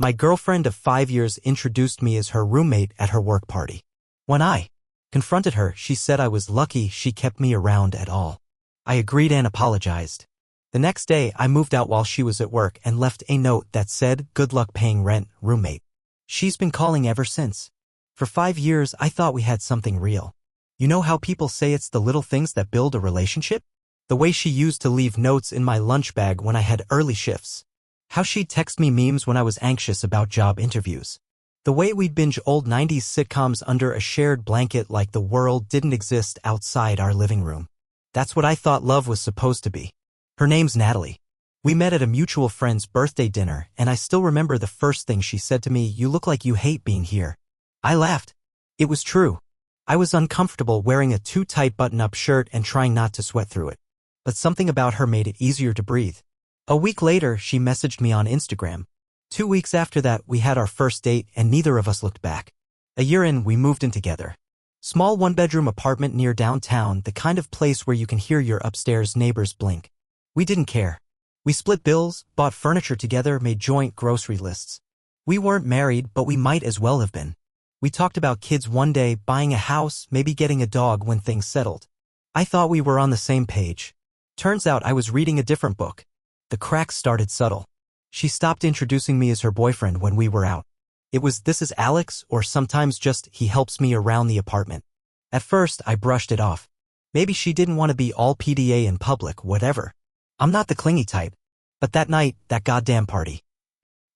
My girlfriend of 5 years introduced me as her roommate at her work party. When I confronted her, she said I was lucky she kept me around at all. I agreed and apologized. The next day, I moved out while she was at work and left a note that said, "Good luck paying rent, roommate." She's been calling ever since. For 5 years, I thought we had something real. You know how people say it's the little things that build a relationship? The way she used to leave notes in my lunch bag when I had early shifts. How she'd text me memes when I was anxious about job interviews. The way we'd binge old 90s sitcoms under a shared blanket like the world didn't exist outside our living room. That's what I thought love was supposed to be. Her name's Natalie. We met at a mutual friend's birthday dinner, and I still remember the first thing she said to me, "You look like you hate being here." I laughed. It was true. I was uncomfortable wearing a too tight button-up shirt and trying not to sweat through it. But something about her made it easier to breathe. A week later, she messaged me on Instagram. 2 weeks after that, we had our first date and neither of us looked back. A year in, we moved in together. Small one-bedroom apartment near downtown, the kind of place where you can hear your upstairs neighbors blink. We didn't care. We split bills, bought furniture together, made joint grocery lists. We weren't married, but we might as well have been. We talked about kids one day, buying a house, maybe getting a dog when things settled. I thought we were on the same page. Turns out I was reading a different book. The cracks started subtle. She stopped introducing me as her boyfriend when we were out. It was, "This is Alex," or sometimes just, "He helps me around the apartment." At first, I brushed it off. Maybe she didn't want to be all PDA in public, whatever. I'm not the clingy type. But that night, that goddamn party.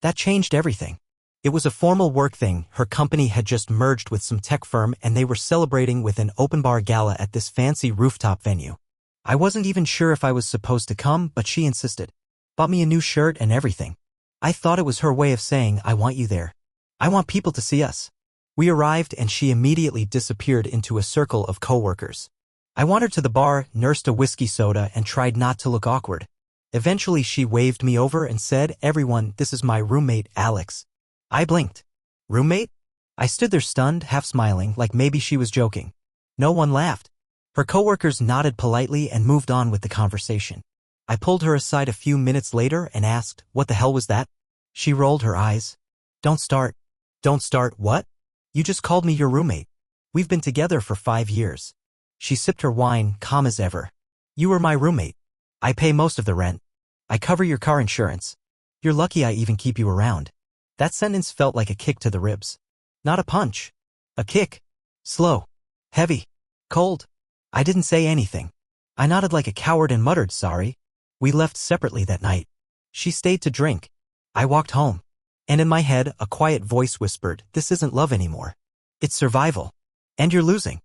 That changed everything. It was a formal work thing. Her company had just merged with some tech firm and they were celebrating with an open bar gala at this fancy rooftop venue. I wasn't even sure if I was supposed to come, but she insisted. Bought me a new shirt and everything. I thought it was her way of saying, "I want you there. I want people to see us." We arrived and she immediately disappeared into a circle of coworkers. I wandered to the bar, nursed a whiskey soda, and tried not to look awkward. Eventually she waved me over and said, "Everyone, this is my roommate, Alex." I blinked. Roommate? I stood there stunned, half smiling, like maybe she was joking. No one laughed. Her coworkers nodded politely and moved on with the conversation. I pulled her aside a few minutes later and asked, "What the hell was that?" She rolled her eyes. Don't start. Don't start what? You just called me your roommate. We've been together for 5 years. She sipped her wine, calm as ever. You were my roommate. I pay most of the rent. I cover your car insurance. You're lucky I even keep you around. That sentence felt like a kick to the ribs. Not a punch. A kick. Slow. Heavy. Cold. I didn't say anything. I nodded like a coward and muttered, "Sorry." We left separately that night. She stayed to drink. I walked home. And in my head, a quiet voice whispered, "This isn't love anymore. It's survival. And you're losing."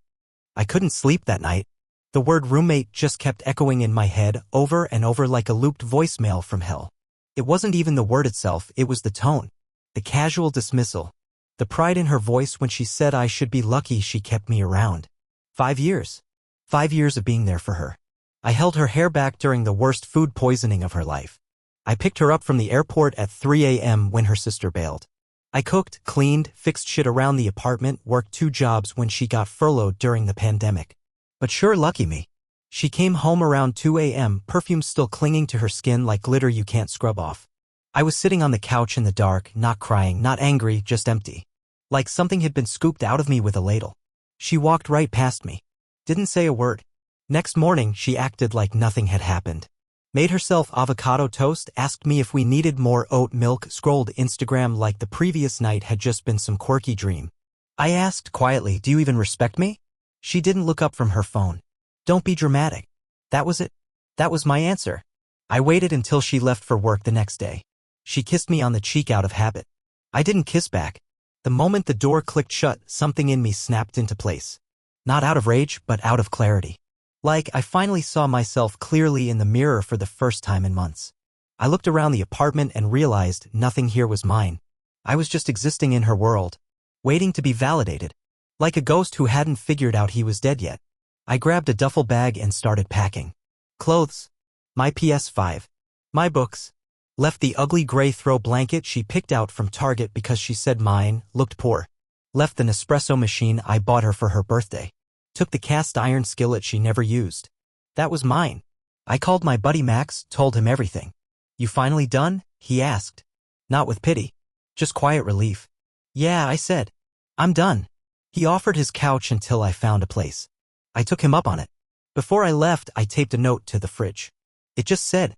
I couldn't sleep that night. The word roommate just kept echoing in my head over and over like a looped voicemail from hell. It wasn't even the word itself, it was the tone. The casual dismissal. The pride in her voice when she said I should be lucky she kept me around. 5 years. 5 years of being there for her. I held her hair back during the worst food poisoning of her life. I picked her up from the airport at 3 a.m. when her sister bailed. I cooked, cleaned, fixed shit around the apartment, worked 2 jobs when she got furloughed during the pandemic. But sure lucky me. She came home around 2 a.m., perfume still clinging to her skin like glitter you can't scrub off. I was sitting on the couch in the dark, not crying, not angry, just empty. Like something had been scooped out of me with a ladle. She walked right past me. Didn't say a word. Next morning, she acted like nothing had happened. Made herself avocado toast, asked me if we needed more oat milk, scrolled Instagram like the previous night had just been some quirky dream. I asked quietly, "Do you even respect me?" She didn't look up from her phone. "Don't be dramatic." That was it. That was my answer. I waited until she left for work the next day. She kissed me on the cheek out of habit. I didn't kiss back. The moment the door clicked shut, something in me snapped into place. Not out of rage, but out of clarity. Like I finally saw myself clearly in the mirror for the first time in months. I looked around the apartment and realized nothing here was mine. I was just existing in her world, waiting to be validated. Like a ghost who hadn't figured out he was dead yet. I grabbed a duffel bag and started packing. Clothes. My PS5. My books. Left the ugly gray throw blanket she picked out from Target because she said mine looked poor. Left the Nespresso machine I bought her for her birthday. Took the cast iron skillet she never used. That was mine. I called my buddy Max, told him everything. "You finally done?" he asked. Not with pity. Just quiet relief. Yeah, I said. I'm done. He offered his couch until I found a place. I took him up on it. Before I left, I taped a note to the fridge. It just said,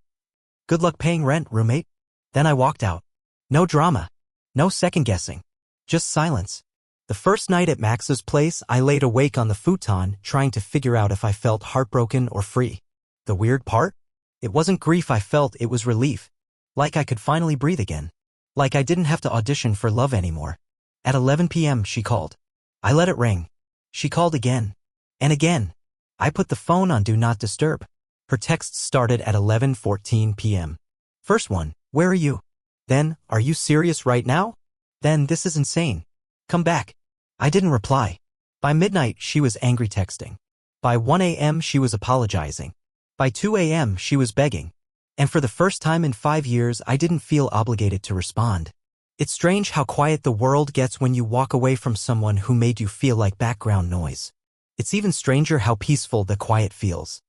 "Good luck paying rent, roommate." Then I walked out. No drama. No second guessing. Just silence. The first night at Max's place, I laid awake on the futon, trying to figure out if I felt heartbroken or free. The weird part? It wasn't grief I felt, it was relief. Like I could finally breathe again. Like I didn't have to audition for love anymore. At 11 p.m. she called. I let it ring. She called again. And again. I put the phone on Do Not Disturb. Her texts started at 11:14 p.m. First one, "Where are you?" Then, "Are you serious right now?" Then, "This is insane. Come back." I didn't reply. By midnight, she was angry texting. By 1 a.m., she was apologizing. By 2 a.m., she was begging. And for the first time in 5 years, I didn't feel obligated to respond. It's strange how quiet the world gets when you walk away from someone who made you feel like background noise. It's even stranger how peaceful the quiet feels.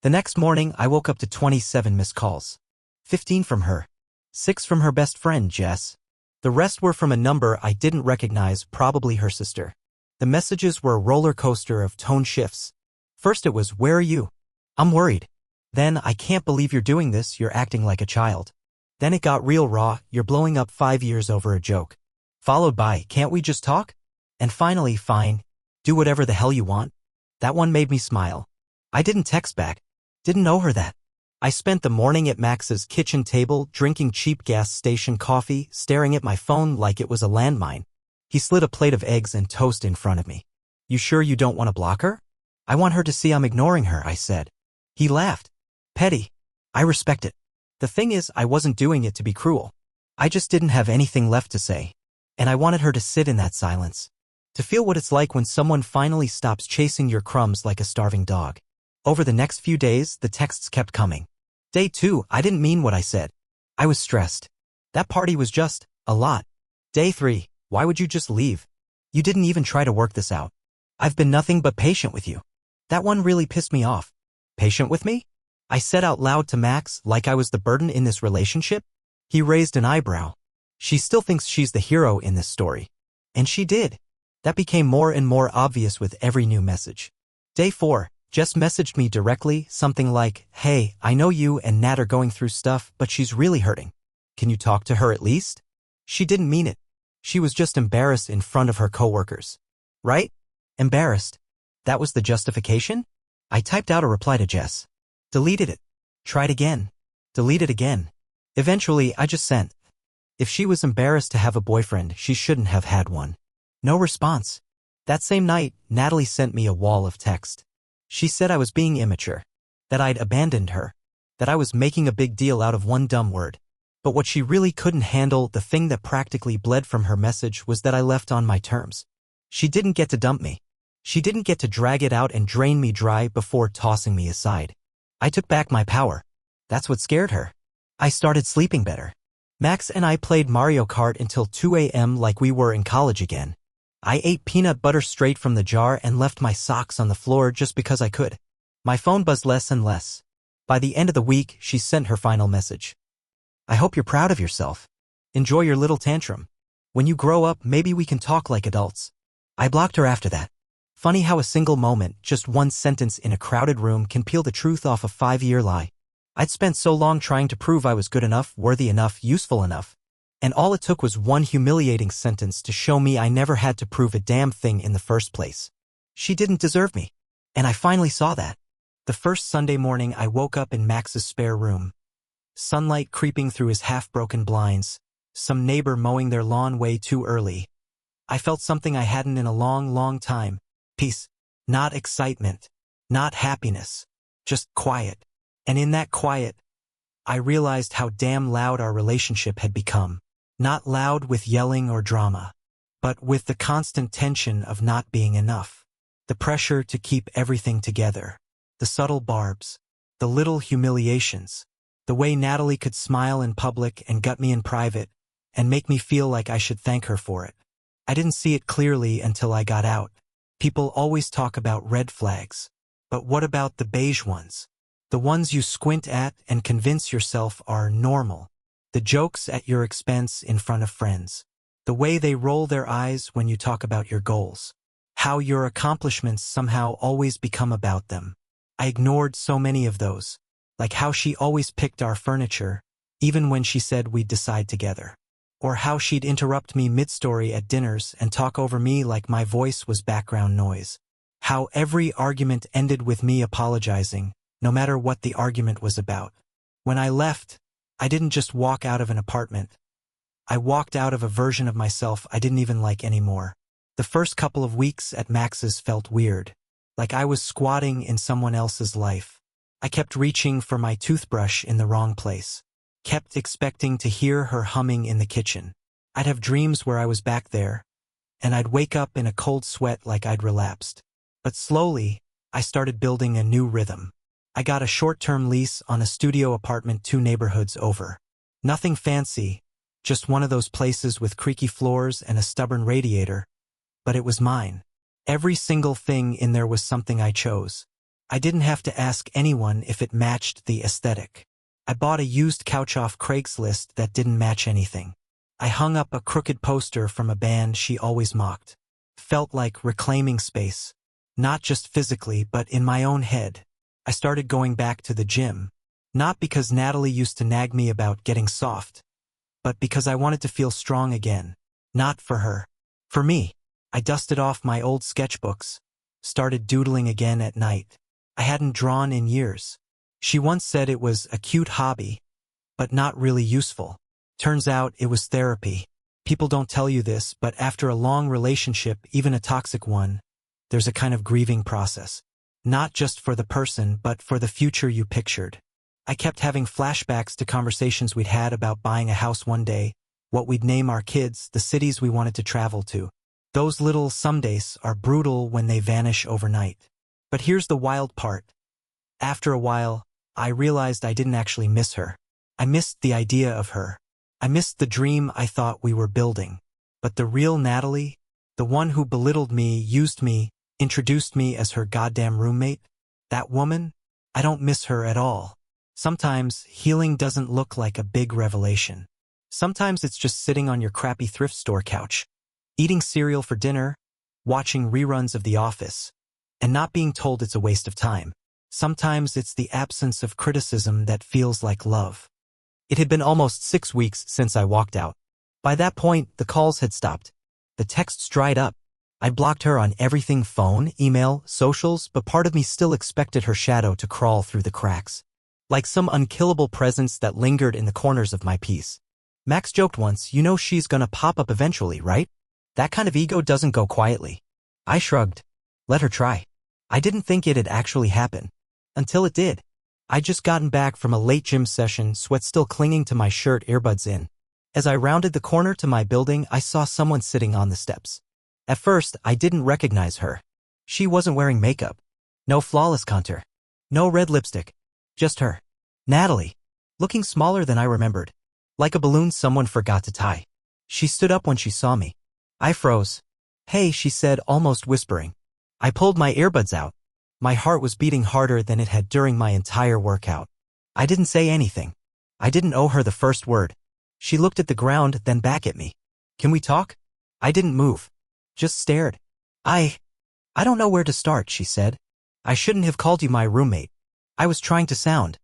The next morning, I woke up to 27 missed calls. 15 from her. 6 from her best friend, Jess. The rest were from a number I didn't recognize, probably her sister. The messages were a roller coaster of tone shifts. First it was, "Where are you?" "I'm worried." Then, "I can't believe you're doing this, you're acting like a child." Then it got real raw, "You're blowing up 5 years over a joke." Followed by, "Can't we just talk?" And finally, "Fine. Do whatever the hell you want." That one made me smile. I didn't text back. Didn't know her that. I spent the morning at Max's kitchen table, drinking cheap gas station coffee, staring at my phone like it was a landmine. He slid a plate of eggs and toast in front of me. "You sure you don't want to block her?" "I want her to see I'm ignoring her," I said. He laughed. "Petty. I respect it. The thing is, I wasn't doing it to be cruel. I just didn't have anything left to say. And I wanted her to sit in that silence. To feel what it's like when someone finally stops chasing your crumbs like a starving dog." Over the next few days, the texts kept coming. Day 2, I didn't mean what I said. I was stressed. That party was just a lot. Day 3, "Why would you just leave? You didn't even try to work this out. I've been nothing but patient with you." That one really pissed me off. "Patient with me?" I said out loud to Max, like I was the burden in this relationship. He raised an eyebrow. "She still thinks she's the hero in this story." And she did. That became more and more obvious with every new message. Day 4, Jess messaged me directly, something like, "Hey, I know you and Nat are going through stuff, but she's really hurting. Can you talk to her at least?" She didn't mean it. She was just embarrassed in front of her coworkers. Right? Embarrassed. That was the justification? I typed out a reply to Jess. Deleted it. Tried again. Deleted again. Eventually, I just sent. If she was embarrassed to have a boyfriend, she shouldn't have had one. No response. That same night, Natalie sent me a wall of text. She said I was being immature, that I'd abandoned her, that I was making a big deal out of one dumb word. But what she really couldn't handle, the thing that practically bled from her message, was that I left on my terms. She didn't get to dump me. She didn't get to drag it out and drain me dry before tossing me aside. I took back my power. That's what scared her. I started sleeping better. Max and I played Mario Kart until 2 a.m. like we were in college again. I ate peanut butter straight from the jar and left my socks on the floor just because I could. My phone buzzed less and less. By the end of the week, she sent her final message. "I hope you're proud of yourself. Enjoy your little tantrum. When you grow up, maybe we can talk like adults." I blocked her after that. Funny how a single moment, just one sentence in a crowded room, can peel the truth off a 5-year lie. I'd spent so long trying to prove I was good enough, worthy enough, useful enough. And all it took was one humiliating sentence to show me I never had to prove a damn thing in the first place. She didn't deserve me. And I finally saw that. The first Sunday morning, I woke up in Max's spare room. Sunlight creeping through his half-broken blinds. Some neighbor mowing their lawn way too early. I felt something I hadn't in a long, long time. Peace. Not excitement. Not happiness. Just quiet. And in that quiet, I realized how damn loud our relationship had become. Not loud with yelling or drama, but with the constant tension of not being enough. The pressure to keep everything together. The subtle barbs. The little humiliations. The way Natalie could smile in public and gut me in private, and make me feel like I should thank her for it. I didn't see it clearly until I got out. People always talk about red flags. But what about the beige ones? The ones you squint at and convince yourself are normal. The jokes at your expense in front of friends. The way they roll their eyes when you talk about your goals. How your accomplishments somehow always become about them. I ignored so many of those. Like how she always picked our furniture, even when she said we'd decide together. Or how she'd interrupt me mid-story at dinners and talk over me like my voice was background noise. How every argument ended with me apologizing, no matter what the argument was about. When I left, I didn't just walk out of an apartment. I walked out of a version of myself I didn't even like anymore. The first couple of weeks at Max's felt weird, like I was squatting in someone else's life. I kept reaching for my toothbrush in the wrong place. Kept expecting to hear her humming in the kitchen. I'd have dreams where I was back there, and I'd wake up in a cold sweat like I'd relapsed. But slowly, I started building a new rhythm. I got a short-term lease on a studio apartment 2 neighborhoods over. Nothing fancy, just one of those places with creaky floors and a stubborn radiator, but it was mine. Every single thing in there was something I chose. I didn't have to ask anyone if it matched the aesthetic. I bought a used couch off Craigslist that didn't match anything. I hung up a crooked poster from a band she always mocked. Felt like reclaiming space. Not just physically, but in my own head. I started going back to the gym. Not because Natalie used to nag me about getting soft, but because I wanted to feel strong again. Not for her. For me. I dusted off my old sketchbooks. Started doodling again at night. I hadn't drawn in years. She once said it was a cute hobby, but not really useful. Turns out it was therapy. People don't tell you this, but after a long relationship, even a toxic one, there's a kind of grieving process. Not just for the person, but for the future you pictured. I kept having flashbacks to conversations we'd had about buying a house one day, what we'd name our kids, the cities we wanted to travel to. Those little somedays are brutal when they vanish overnight. But here's the wild part. After a while, I realized I didn't actually miss her. I missed the idea of her. I missed the dream I thought we were building. But the real Natalie, the one who belittled me, used me, introduced me as her goddamn roommate, that woman, I don't miss her at all. Sometimes healing doesn't look like a big revelation. Sometimes it's just sitting on your crappy thrift store couch, eating cereal for dinner, watching reruns of The Office, and not being told it's a waste of time. Sometimes it's the absence of criticism that feels like love. It had been almost 6 weeks since I walked out. By that point, the calls had stopped. The texts dried up. I blocked her on everything: phone, email, socials, but part of me still expected her shadow to crawl through the cracks. Like some unkillable presence that lingered in the corners of my peace. Max joked once, "You know she's gonna pop up eventually, right? That kind of ego doesn't go quietly." I shrugged. Let her try. I didn't think it'd actually happen. Until it did. I'd just gotten back from a late gym session, sweat still clinging to my shirt, earbuds in. As I rounded the corner to my building, I saw someone sitting on the steps. At first, I didn't recognize her. She wasn't wearing makeup. No flawless contour. No red lipstick. Just her. Natalie. Looking smaller than I remembered. Like a balloon someone forgot to tie. She stood up when she saw me. I froze. "Hey," she said, almost whispering. I pulled my earbuds out. My heart was beating harder than it had during my entire workout. I didn't say anything. I didn't owe her the first word. She looked at the ground, then back at me. "Can we talk?" I didn't move. Just stared. I don't know where to start," she said. "I shouldn't have called you my roommate. I was trying to sound,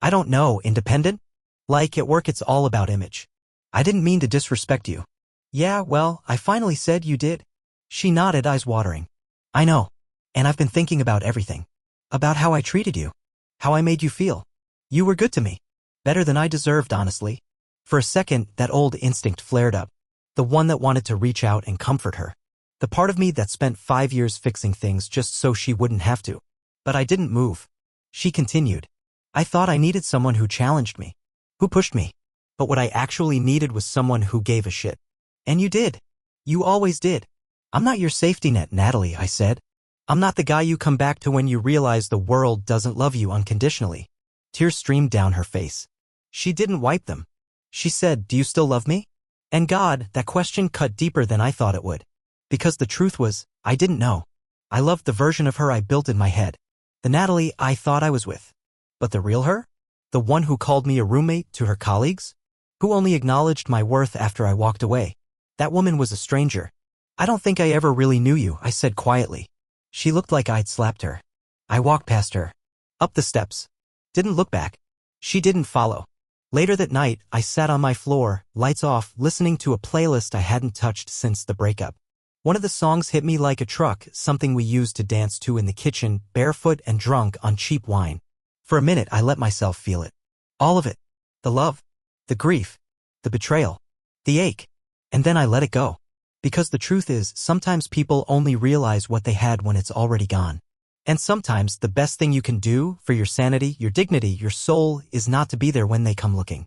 I don't know, independent? Like at work it's all about image. I didn't mean to disrespect you." "Yeah, well, I finally said you did." She nodded, eyes watering. "I know. And I've been thinking about everything. About how I treated you. How I made you feel. You were good to me. Better than I deserved, honestly." For a second, that old instinct flared up. The one that wanted to reach out and comfort her. The part of me that spent 5 years fixing things just so she wouldn't have to. But I didn't move. She continued. "I thought I needed someone who challenged me. Who pushed me. But what I actually needed was someone who gave a shit. And you did. You always did." "I'm not your safety net, Natalie," I said. "I'm not the guy you come back to when you realize the world doesn't love you unconditionally." Tears streamed down her face. She didn't wipe them. She said, "Do you still love me?" And God, that question cut deeper than I thought it would. Because the truth was, I didn't know. I loved the version of her I built in my head. The Natalie I thought I was with. But the real her? The one who called me a roommate to her colleagues? Who only acknowledged my worth after I walked away? That woman was a stranger. I don't think I ever really knew you, I said quietly. She looked like I'd slapped her. I walked past her. Up the steps. Didn't look back. She didn't follow. Later that night, I sat on my floor, lights off, listening to a playlist I hadn't touched since the breakup. One of the songs hit me like a truck, something we used to dance to in the kitchen, barefoot and drunk on cheap wine. For a minute, I let myself feel it. All of it. The love. The grief. The betrayal. The ache. And then I let it go. Because the truth is, sometimes people only realize what they had when it's already gone. And sometimes the best thing you can do for your sanity, your dignity, your soul is not to be there when they come looking.